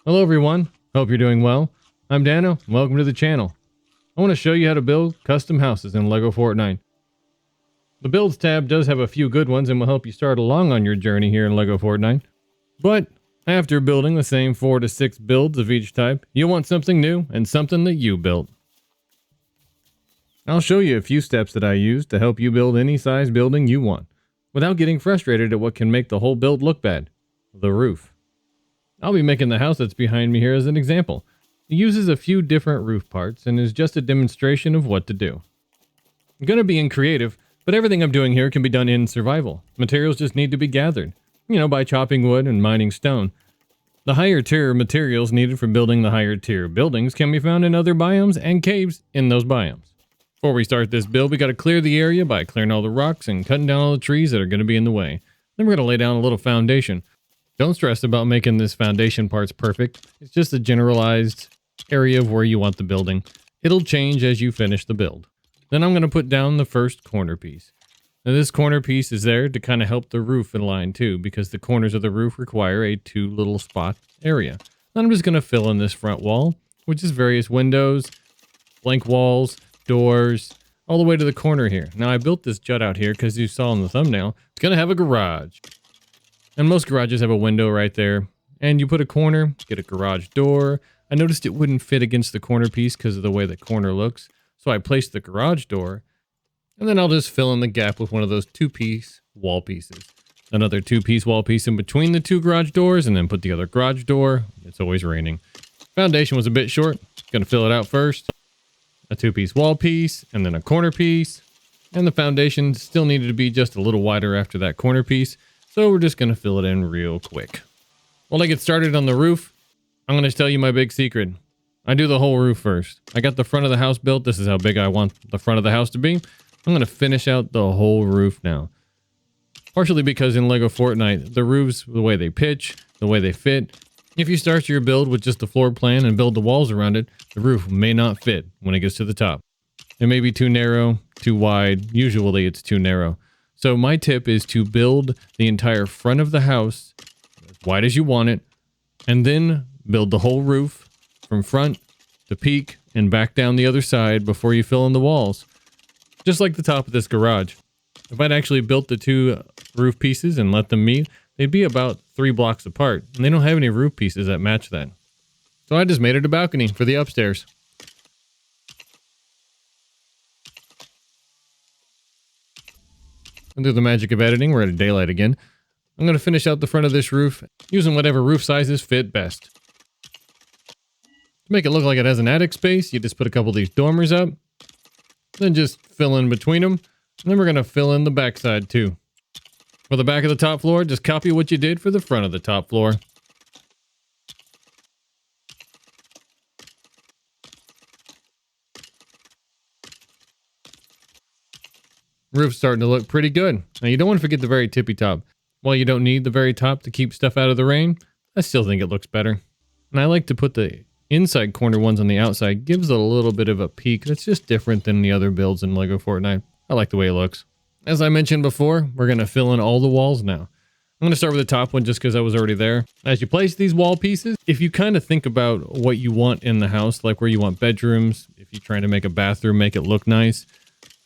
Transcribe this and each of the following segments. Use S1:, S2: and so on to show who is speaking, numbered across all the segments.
S1: Hello everyone, hope you're doing well. I'm Dano, and welcome to the channel. I want to show you how to build custom houses in LEGO Fortnite. The Builds tab does have a few good ones and will help you start along on your journey here in LEGO Fortnite. But after building the same 4 to 6 builds of each type, you'll want something new and something that you built. I'll show you a few steps that I use to help you build any size building you want, without getting frustrated at what can make the whole build look bad: the roof. I'll be making the house that's behind me here as an example. It uses a few different roof parts and is just a demonstration of what to do. I'm going to be in creative, but everything I'm doing here can be done in survival. Materials just need to be gathered, by chopping wood and mining stone. The higher tier materials needed for building the higher tier buildings can be found in other biomes and caves in those biomes. Before we start this build, we got to clear the area by clearing all the rocks and cutting down all the trees that are going to be in the way. Then we're going to lay down a little foundation. Don't stress about making this foundation parts perfect. It's just a generalized area of where you want the building. It'll change as you finish the build. Then I'm going to put down the first corner piece. Now this corner piece is there to kind of help the roof in line too, because the corners of the roof require a 2 little spot area. Then I'm just going to fill in this front wall, which is various windows, blank walls, doors, all the way to the corner here. Now I built this jut out here because you saw in the thumbnail, it's going to have a garage. And most garages have a window right there. And you put a corner, get a garage door. I noticed it wouldn't fit against the corner piece because of the way the corner looks. So I placed the garage door. And then I'll just fill in the gap with one of those 2-piece wall pieces. Another 2-piece wall piece in between the 2 garage doors, and then put the other garage door. It's always raining. Foundation was a bit short. Gonna fill it out first. A 2-piece wall piece, and then a corner piece. And the foundation still needed to be just a little wider after that corner piece. So we're just going to fill it in real quick. While I get started on the roof, I'm going to tell you my big secret. I do the whole roof first. I got the front of the house built. This is how big I want the front of the house to be. I'm going to finish out the whole roof now. Partially because in LEGO Fortnite, the roofs, the way they pitch, the way they fit, if you start your build with just the floor plan and build the walls around it, the roof may not fit when it gets to the top. It may be too narrow, too wide. Usually it's too narrow. So my tip is to build the entire front of the house as wide as you want it, and then build the whole roof from front to peak and back down the other side before you fill in the walls. Just like the top of this garage. If I'd actually built the 2 roof pieces and let them meet, they'd be about 3 blocks apart, and they don't have any roof pieces that match that. So I just made it a balcony for the upstairs. And through the magic of editing, we're at daylight again. I'm going to finish out the front of this roof using whatever roof sizes fit best. To make it look like it has an attic space, you just put a couple of these dormers up, then just fill in between them, and then we're going to fill in the backside too. For the back of the top floor, just copy what you did for the front of the top floor. Roof's starting to look pretty good. Now you don't want to forget the very tippy top. While you don't need the very top to keep stuff out of the rain, I still think it looks better. And I like to put the inside corner ones on the outside. Gives it a little bit of a peak that's just different than the other builds in LEGO Fortnite. I like the way it looks. As I mentioned before, we're going to fill in all the walls now. I'm going to start with the top one just because I was already there. As you place these wall pieces, if you kind of think about what you want in the house, like where you want bedrooms, if you're trying to make a bathroom, make it look nice,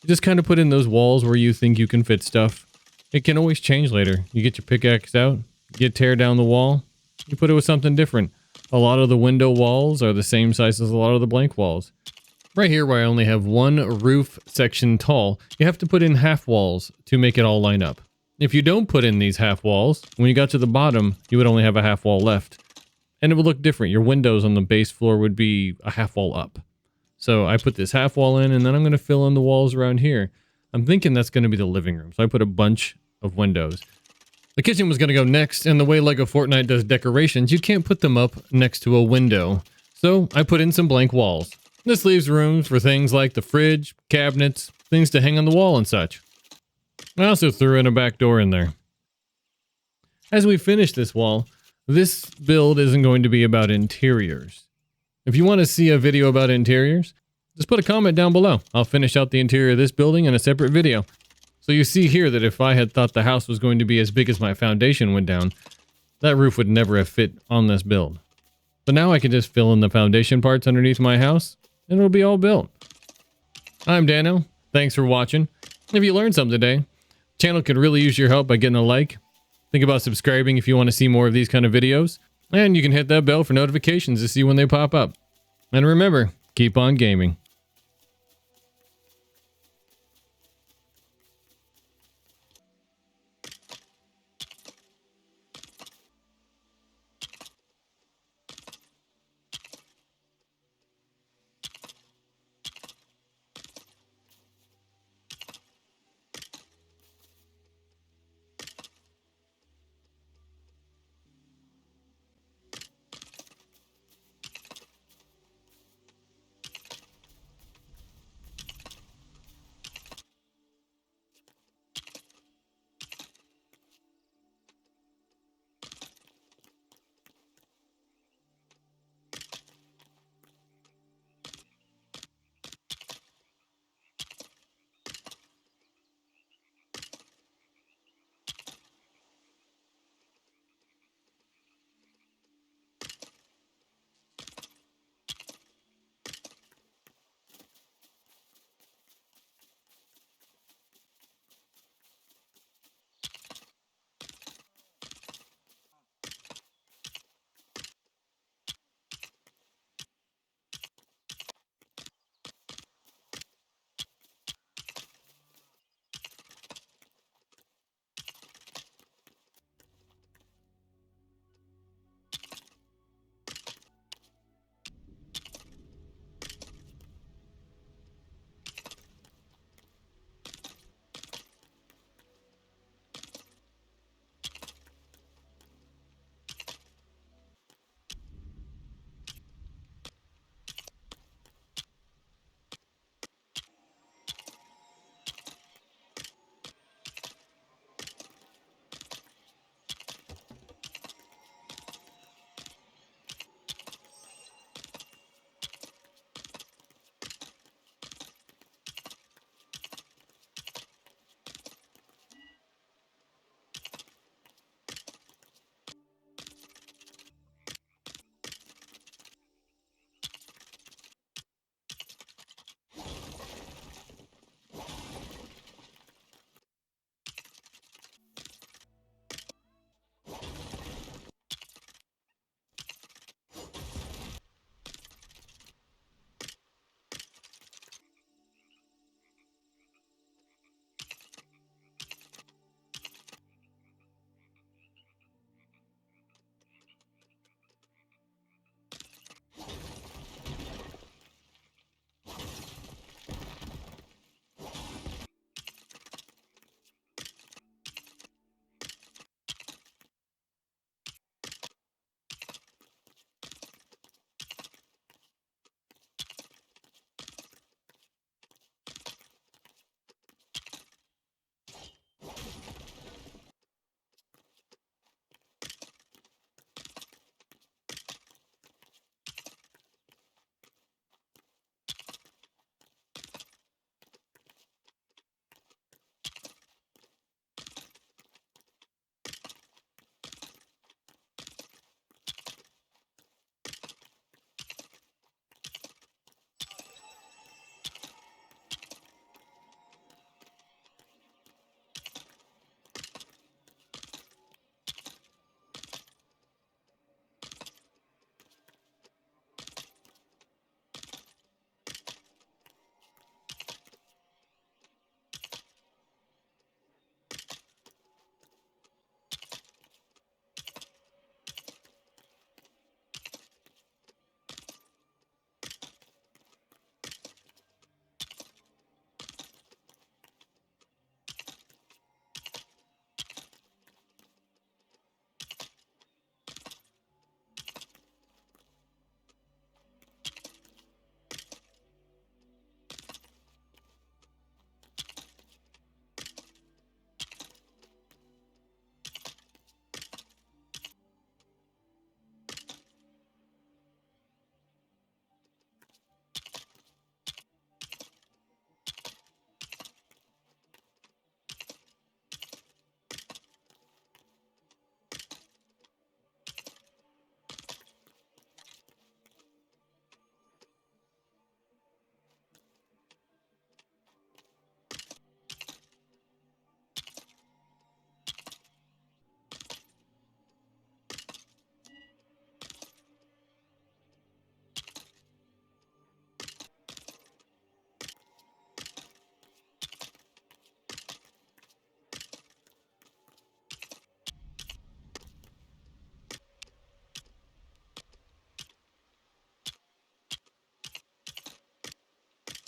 S1: you just kind of put in those walls where you think you can fit stuff. It can always change later. You get your pickaxe out, you tear down the wall, you put it with something different. A lot of the window walls are the same size as a lot of the blank walls. Right here where I only have 1 roof section tall, you have to put in half walls to make it all line up. If you don't put in these half walls, when you got to the bottom, you would only have a half wall left. And it would look different. Your windows on the base floor would be a half wall up. So I put this half wall in, and then I'm going to fill in the walls around here. I'm thinking that's going to be the living room. So I put a bunch of windows. The kitchen was going to go next, and the way LEGO Fortnite does decorations, you can't put them up next to a window. So I put in some blank walls. This leaves rooms for things like the fridge, cabinets, things to hang on the wall and such. I also threw in a back door in there. As we finish this wall, this build isn't going to be about interiors. If you want to see a video about interiors, just put a comment down below. I'll finish out the interior of this building in a separate video. So you see here that if I had thought the house was going to be as big as my foundation went down, that roof would never have fit on this build. So now I can just fill in the foundation parts underneath my house, and it'll be all built. I'm Dano. Thanks for watching. If you learned something today, the channel could really use your help by getting a like. Think about subscribing if you want to see more of these kind of videos. And you can hit that bell for notifications to see when they pop up. And remember, keep on gaming.